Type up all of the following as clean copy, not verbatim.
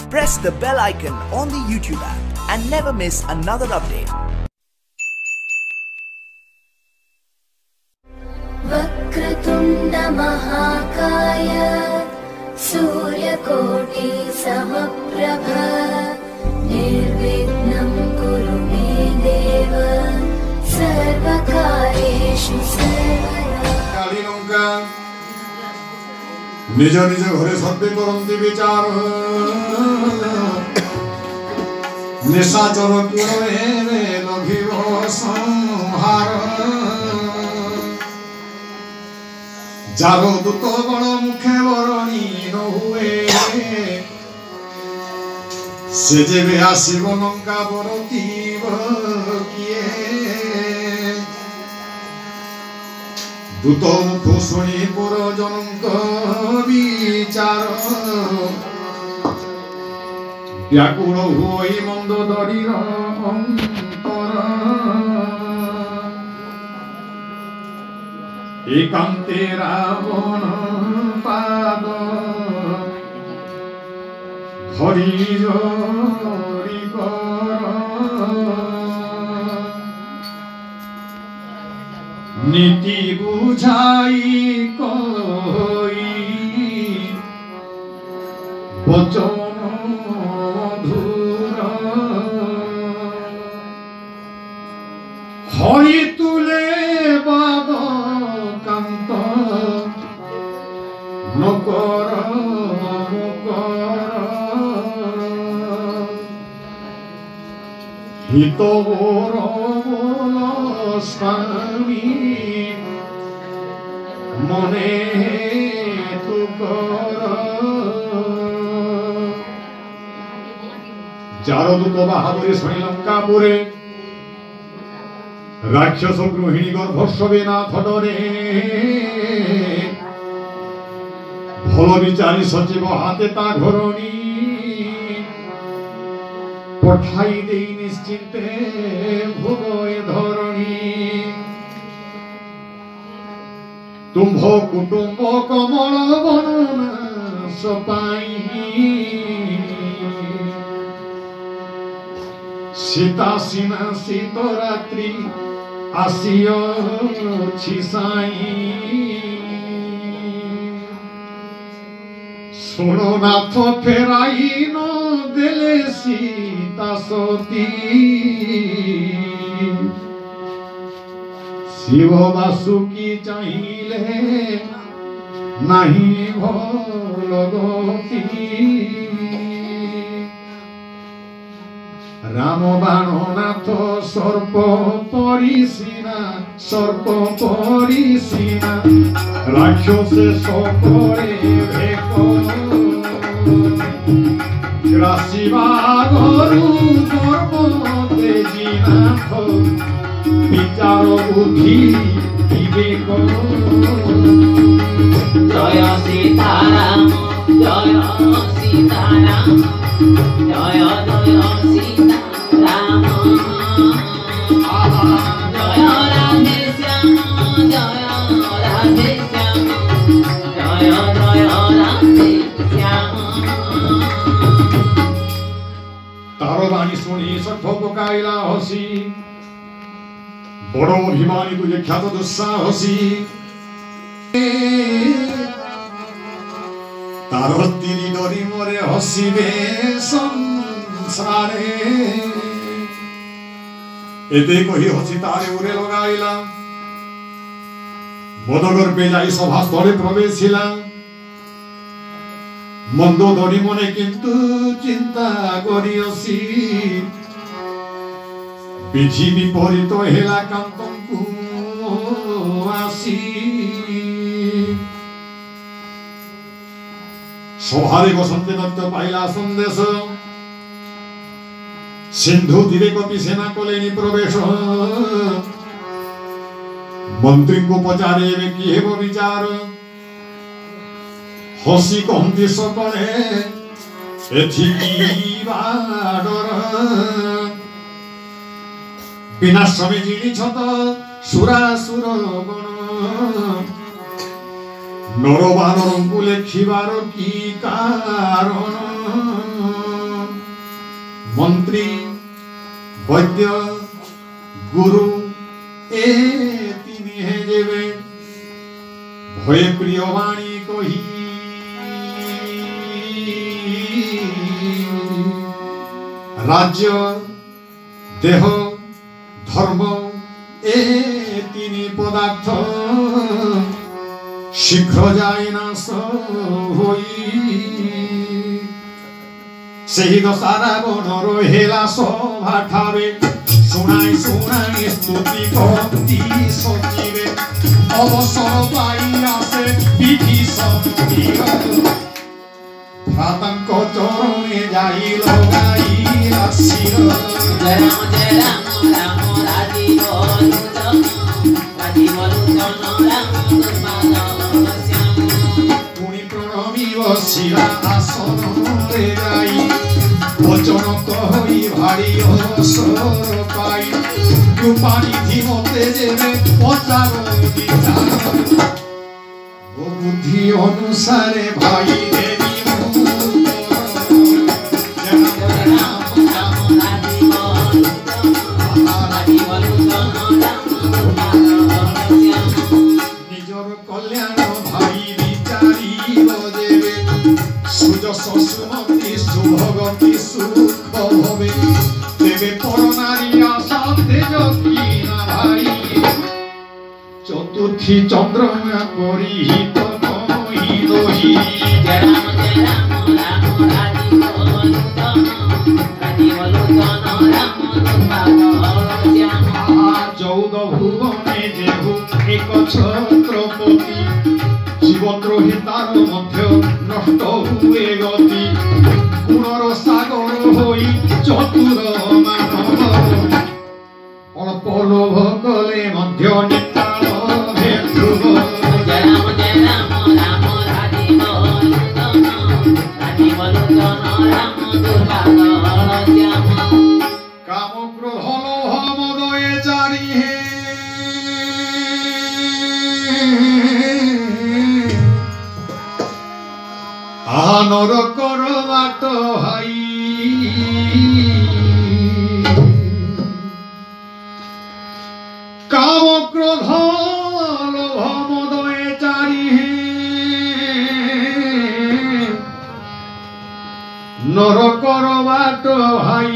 Press the bell icon on the YouTube app and never miss another update. Vakratunda महाकाय सूर्यकोटि समप्रभ निर्विघ्नं कुरु मे देव सर्वकार्येषु सर्वदा। निज निज घरे सर्वे करन्ति विचार निशाचर कुले लघिव संहार जार दूत बड़ मुखे बरणी न हुए से जेबे आसिब लंका बरतीब किए दूत मुख शुणी पुरजनक विचार व्याकुल होई मंद दरीर अंतर एकांते रावण पाद धरी जरी कर नीति बुझाई कई वचन मधुर हरि तुले बाद कांत नकर मुकर हित बोल स्वामी मने तु कर जार दूत बाहादुरी शुणी लंकापुरे राक्षस गृहिणी गर्भस्वे नाथ डरे भल विचारी सचिव हाथे ता घरणी पठाई दे निश्चिंते भोगे धरणी तुम्भ कुटुंब कमल बननाश पाई सीता सीना शीत रात्रि आसियोछि साई सुनो नाथ फेराई न देले सीता सती शिव वासुकी चाहिए नहीं भलगती राम बाणनाथ सर्प परिसीना राक्षसे सकले भेक ग्रासिबा गरु गर्भ तेजीनाथ विचार बुद्धि विवेक जय सीताराम जय सीताराम जय जय सीताराम जय राधे श्याम जय राधे श्याम जय जय राधे श्याम। तार बाणी शुणी सर्प पकाइला हसी बड़ अभिमानी तुझे ख्यात दुस्साहसी तार तीरी डरी मरे हसीबे संसारे एते कही हसी तारे उरे लगाइला मदगर्भे जाई सभा स्थले प्रवेशिला मंद धरी मने किंतु चिंता करियसी विधि विपरीत हेला कांतंकु आसी सभारे बसंते दत्त पाइला संदेश सिंधु तीरे कपि सेना कलेनी प्रवेश मंत्री को पचारे कि हेब विचार हसी कहती सकले एथिकी बाडर विनाश्रमे जिनिछत सुरासुर गण नर बानरंकु लेखिबार की कारण মন্ত্রী বৈদ্য গুরু এ তিনি হে যেবে ভয়ে প্রিয় বাণী কহি রাজ্য দেহ ধর্ম এ তিনি পদার্থ শীঘ্র যায় নাশ হই ସେହି ଦଶାରା ବନର ହେଲା ସଭା ଠାବେ ଶୁଣାଇ ଶୁଣାଇ ସ୍ତୁତି କରନ୍ତି ସଚିବେ ଅବସର ପାଇ ଆସେ ବିଭୀଷଣ ଭ୍ରାତାଙ୍କ ଚରଣେ ଯାଇ ଲଗାଇଲା ଶିର ଜୟ ରାମ ରାମ ରାଜୀବ ଲୋଚନ ରାମ ଦୁର୍ବାଦ ଶ୍ୟାମ ପୁଣି ପ୍ରଣମି ବସିଲା ଆସନରେ ଯାଇ বচন কহি ভারি অবসর পাই কৃপানিধি মতে যেবে পচার বিচার ও বুদ্ধি অনুসারে ভাই দেবী নিজর কল্যাণ ভাই বিচারি দেবে সুযশ সুমতি শুভগতি সুখ হবে দেবে পরনারী আশা তেজ কিনা ভাই চতুর্থী চন্দ্রমা পরিহিত কহিলহি জয় রাম রাজীব লোচন রাম দুর্বাদ শ্যাম চৌদ ভুবনে যেহু এক ছত্রপতি জীবদ্রোহী তার মধ্য নষ্ট হুয়ে গতি গুণর সাগর হই চতুর মানব অল্প লোভ কলে মধ্য নিতাল ভেদ্রুব জয় রাম রাজীব লোচন রাম দুর্বাদ শ্যাম কাম ক্রোধ লোভ মদয়ে চারি হে আনর কর বাট হাই কাম ক্রোধ লোভ মদয়ে চারি হে নর কর বাট ভাই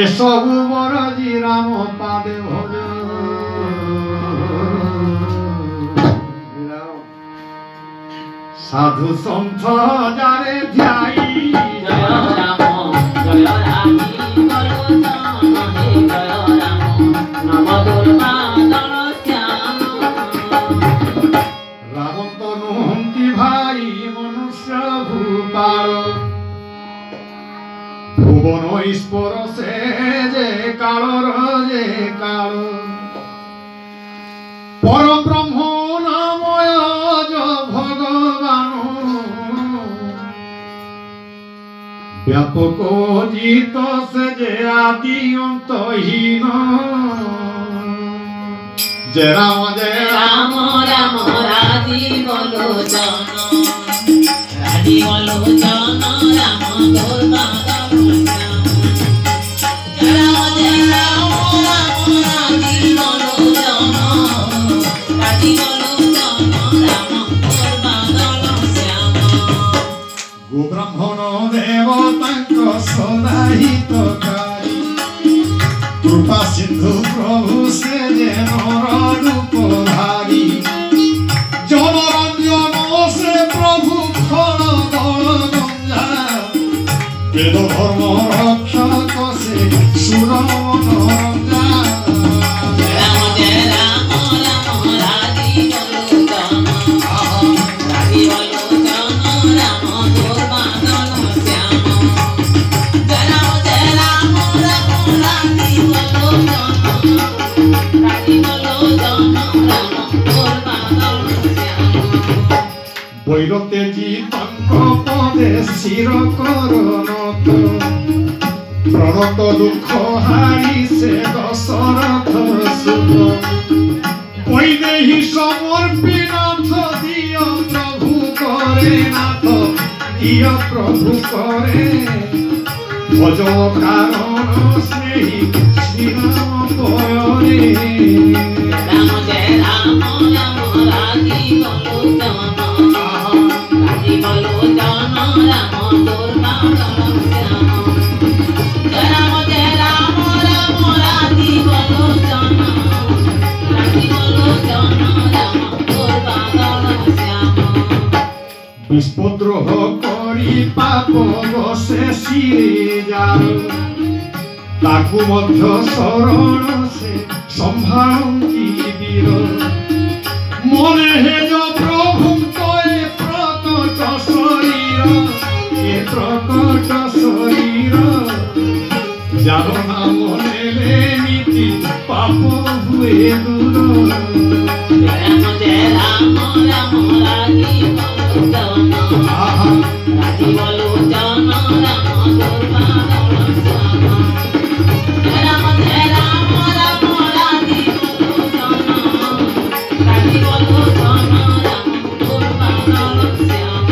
এসবু বরজি রাম পাদে ভজ সাধু সন্থ যারে ধ্যাই জয় রাম রাজীব লোচন জয় রাম নব দুর্বাদ শ্যাম রাবণ তনু হন্তি ভাই মনুষ্য ভূপাল ভুবন ঈশ্বর সে যে কালর যে কাল পরব্রহ্ম নাময় ভগবান ব্যাপক জিত সে যে আদি অন্তহীন যে রাম রাম রাজীব লোচন রাম দুর্বাদ শ্যাম জয় রাম রাজীব লোচন রাম দুর্বাদ শ্যাম গোব্রাহ্মণ দেবতাঙ্ক সদাহিতকারী কৃপা সিন্ধু প্রভু সে যে নর রূপধারী জনরঞ্জন সে প্রভু ফল দল গঞ্জা বেদ ধর্ম রক্ষক সে সুর মনোরঞ্জা জয় রাম রাজীব লোচন রাজীব লোচন রাম দুর্বাদ শ্যাম জয় রাম রাজীব লোচন রাম দুর্বাদ শ্যাম বৈরতে জিতঙ্ক পদে শির করনত প্রণত দুঃখ হারি সে দশরথ সুত বৈদেহী সমর্পিনাথ দিয় প্রভু করে নাথ প্রিয় প্রভু করে ভজ কারণ স্নেহী শ্রীরাম পরে রাম জয় রাম রাম রাজি বলো জন রাজি বলো জন রাম তোর বাদল শ্যাম জয় রাম রাম রাজি বলো জন রাজি বলো জন রাম তোর বাদল শ্যাম বিস্পদ্রোহ করি পাপ বসে শিরে যাও তাকু মধ্য শরণ সে সম্ভারঙ্কি বীর মনে হেজ প্রভু কয়ে প্রকট শরীর এ প্রকট শরীর যার নাম নেলে নীতি পাপ হুয়ে দূর জয় রাম রাম রাজি বলো জন রাজি বলো জন রাম তোর বাদল শ্যাম রাম রাম রাজি বলো জন রাজি বলো জন রাম তোর বাদল শ্যাম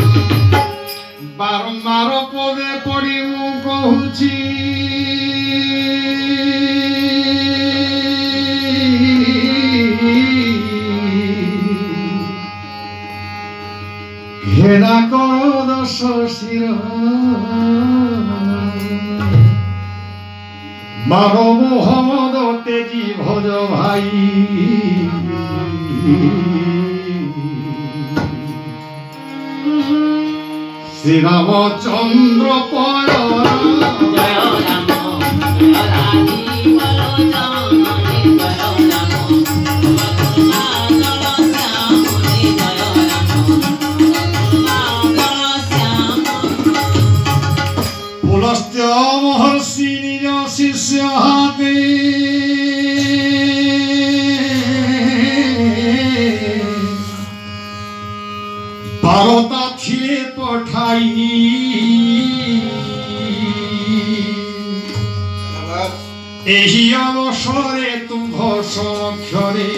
বারম্বার পদে পড়ি ମୁଁ କହୁଛି ঘেরা কর দশ শির মানব মোহাম্মদ তেজি ভজ ভাই শ্রীরামচন্দ্র পয় জয় রাম জয় রাজি বলো জন জয় রাম তোর বাদল শ্যাম জয় রাম তোর বাদল শ্যাম পুলস্ত্য মহর্ষি নিজ শিষ্য হাতে বারতা ছিলে পঠাই ଏହି ଅବସରେ ତୁମ୍ଭ ସମକ୍ଷରେ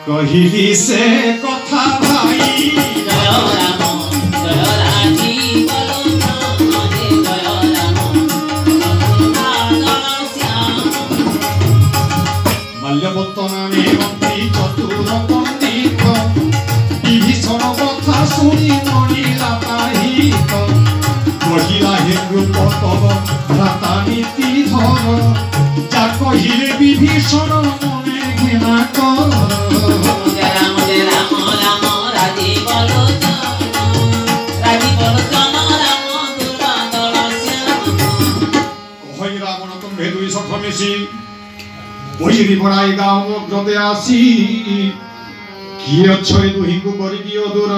କହିଲି ସେ କଥା ଭାଇ জয় রাম জয় রাজি বলো জন জয় রাম তোর বাদল শ্যাম মাল্যবন্ত নামে মন্ত্রী চতুর পণ্ডিত বিভীষণ কথা শুনি মরিলা তাহিত কহিলা হে রূপ তব ভ্রাতা নীতি ধর যা কহিলে বিভীষণ মনে ঘৃণা কর জয় রাম রাম রাজি বলো জন রাজি বলো জন রাম তোর বাদল শ্যাম কহি রাবণ তুম্ভে দুই সখ মিশি বৈরি বড়াই গাঁও অগ্রতে আসি কি অছ এ দুহিଙ୍କୁ କରିଦିଅ ଦୂର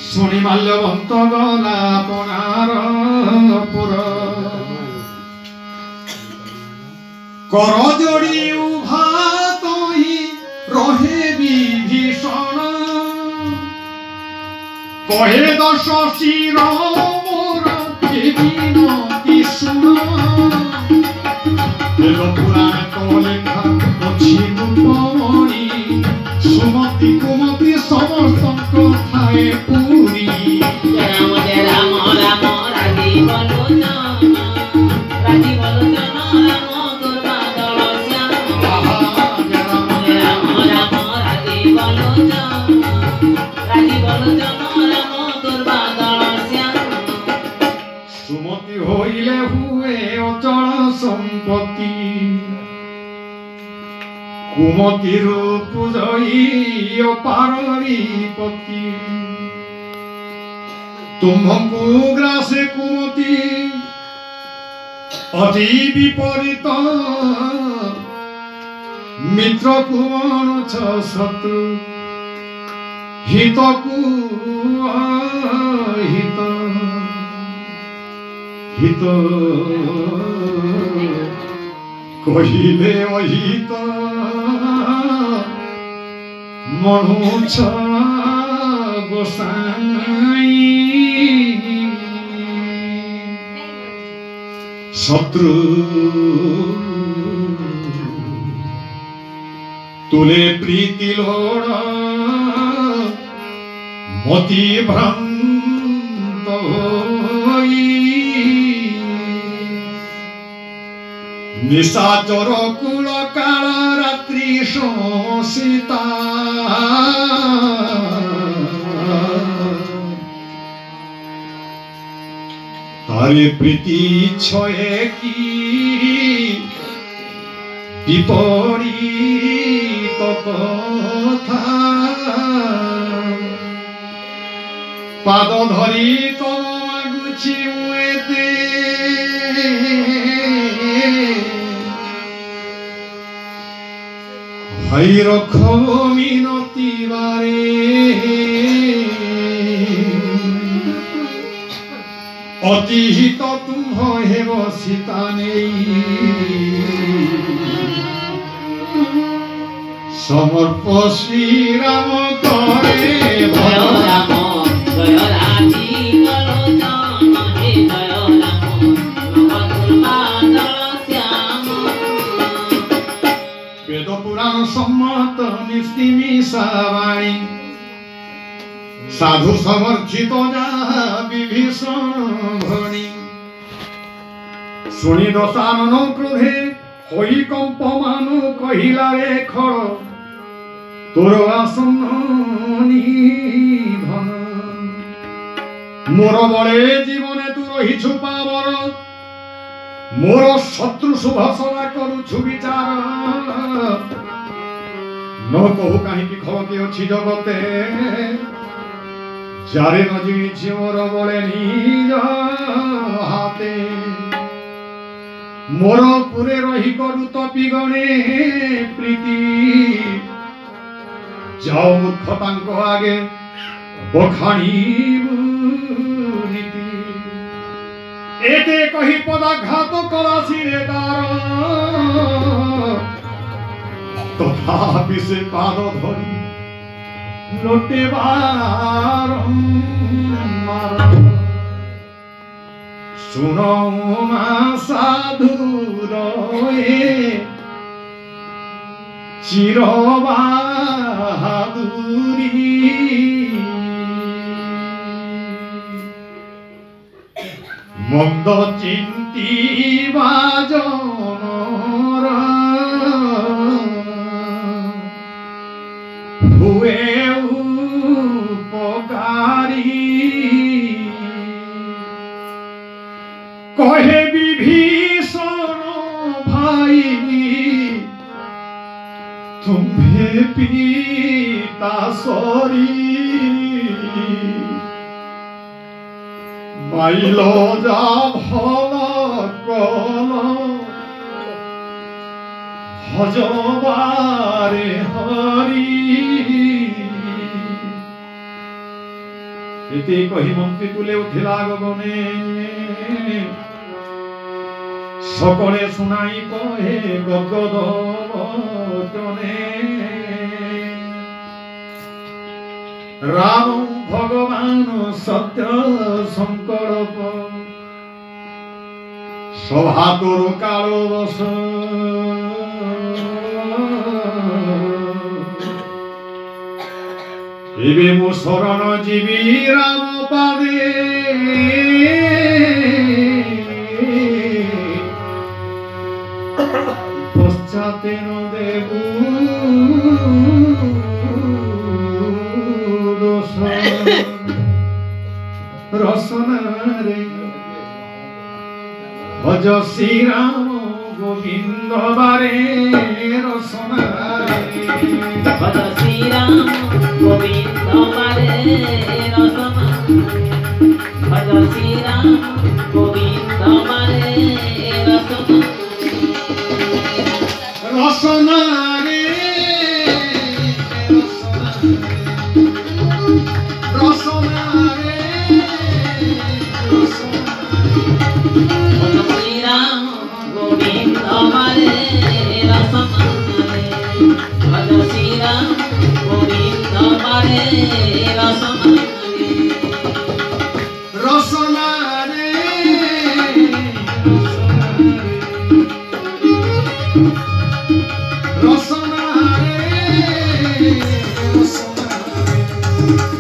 ଶୁଣି ମାଲ୍ୟବନ୍ତ ଗଲା ପଣାର ପୁର କର ଯୋଡ଼ି ଉଭା ତହି ରହେ ବିଭୀଷଣ କହେ ଦଶ ଶିର ମୋର ଏ ବିନତି ଶୁଣ ଦେବ ପୁରାଣ ତ ଲେଖା ଅଛି ରୂପମଣି ସୁମତି କୁମତି ସମସ୍ତଙ୍କ ଥାଏ ପୁରୀ ଜୟ ରାମ ରାମ ରାଜି ବলো জন রাজি বলো জন রাম তোর বাদল শ্যাম জয় রাম রাম রাজি বলো জন রাজি বলো জন রাম তোর বাদল শ্যাম সুমতি হইলে হুয়ে অচল সম্পত্তি কুমতি রূপ জয়ী অপারিপতি তুম্ভଙ୍କୁ গ্রাসে কুমতি অতি বিপরীত মিত্রକୁ মনুছ শত্রু হিতକୁ অহিত হিত কহিলে অহিত মনুছ গোসাই শত্রু তুলে প্রীতি লোড় মতি ভ্রান্ত হই নিশাচর কুল কাল রাত্রি শোষিতা তারে প্রীতি ছয়ে কি বিপরীত কথা পাদ ধরি তম মাগুছি মুয়েতে ভাই রখ মিনতি বারে অতিহিত তুম্ভ হেব সীতা নেই সমর্প শ্রীরাম করে জয় রাম জয় রাধি বলোচন হে জয় রাম নবদুর্বাদল শ্যাম বেদ পুরাণ সম্মত নিস্তিমিষাবাণী সাধু সমর্থিত যাহা বিভীষণ ভণি শুনি দশানন ক্রোধে হই কম্পমান কহিলা রে খড় তোর আসন্ন নিধন মোর বলে জীবনে তু রহিছু পাবর মোর শত্রু শুভসনা করুছু বিচার ন কহু কাহিকি খবকে অছি জগতে যারে ন জিনিছি মোর বলে নিজ হাতে মোর পুরে রহি করু তপি গণে প্রীতি যাও মূর্খ তাঙ্ক আগে বখানি নীতি এতে কহি পদাঘাত করাছি রে তার তথাপি সে পাদ ধরি লোটে বারম্বার শুনো মা সাধু রয়ে চির বাহাদুরি মন্দ চিন্তি বাজনর হুয়ে উপকারী কহে বিভীষণ ভাই तुम्हे पीता सरी माइलो जा भल कल भजबारे हरि एते कहि मंत्री तुले उठिला गगने সকলে শুনাই কহে গগদ বচনে রাম ভগবান সত্য সংকল্প সভা তোর কাল বস এবে মো শরণ জীবী রাম পাদে পশ্চাতেন দেবু দোষ রসনারে ভজ শ্রীরাম গোবিন্দ বারে রসনারে ভজ শ্রীরাম গোবিন্দ বারে রসনা ভজ শ্রীরাম গোবিন্দ বারে রসনা রসনারে রসনারে শ্রীরাম গোবিন্দ বারে রসনারে ভজ শ্রীরাম গোবিন্দ বারে রসনারে রসনারে রসনারে Thank